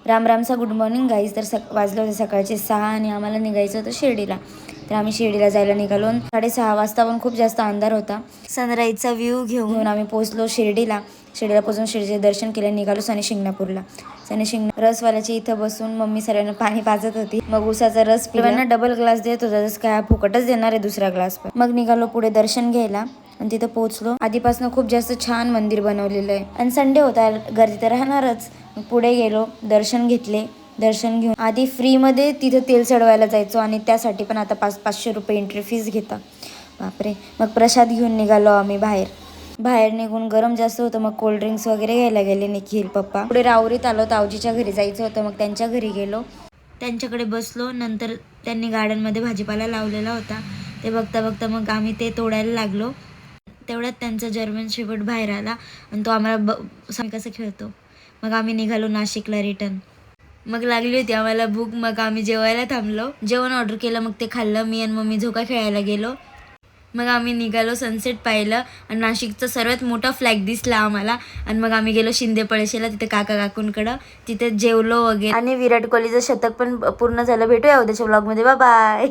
राम रामचा good morning guys. तर वाजले होते सकाळचे 6 आणि आम्हाला निघायचं होतं शिर्डीला. तर आम्ही शिर्डीला जायला निघालो. 6:30 वाजता पण खूप जास्त अंधार होता. सनराईजचा व्ह्यू घेऊन आम्ही पोहोचलो शिर्डीला. शिर्डीला पोहोचून शिर्डीचे दर्शन केले. निघालो शनी शिंगणापूरला. रसवाल्याची इथं बसून मम्मी सगळ्यांना पाणी पाजत होती. मग उसाचा रस पिला. डबल ग्लास देत होता, जसं काय फुकटच देणार आहे दुसरा ग्लास. पण मग निघालो पुढे दर्शन घ्यायला आणि तिथं पोहोचलो. आधीपासून खूप जास्त छान मंदिर बनवलेलं आहे आणि संडे होता, गर्दी तर राहणारच. पुढे गेलो, दर्शन घेतले. दर्शन घेऊन आधी फ्रीमध्ये तिथं तेल चढवायला जायचो आणि त्यासाठी पण आता 500 रुपये एंट्री फीस घेता. बापरे. मग प्रसाद घेऊन निघालो आम्ही बाहेर निघून गरम जास्त होतं. मग कोल्ड्रिंक्स वगैरे घ्यायला गेले निखिल पप्पा. पुढे रावरीत आलो, तावजीच्या घरी जायचं होतं. मग त्यांच्या घरी गेलो, त्यांच्याकडे बसलो. नंतर त्यांनी गार्डनमध्ये भाजीपाला लावलेला होता. ते बघता बघता मग आम्ही ते तोडायला लागलो. तेवढ्यात त्यांचा जर्मन शेपर्ड बाहेर आला आणि तो आम्हाला कसं खेळतो. मग आम्ही निघालो नाशिकला रिटर्न. मग लागली होती आम्हाला भूक. मग आम्ही जेवायला थांबलो, जेवण ऑर्डर केलं. मग ते खाल्लं. मी आणि मम्मी झोका खेळायला गेलो. मग आम्ही निघालो सनसेट पाहिलं आणि नाशिकचा सर्वात मोठा फ्लॅग दिसला आम्हाला. आणि मग आम्ही गेलो शिंदे पळशीला, तिथे काकांकडं. तिथे जेवलो वगैरे आणि विराट कोहलीचं शतक पण पूर्ण झालं. भेटूया उद्याच्या व्लॉगमध्ये. बाय.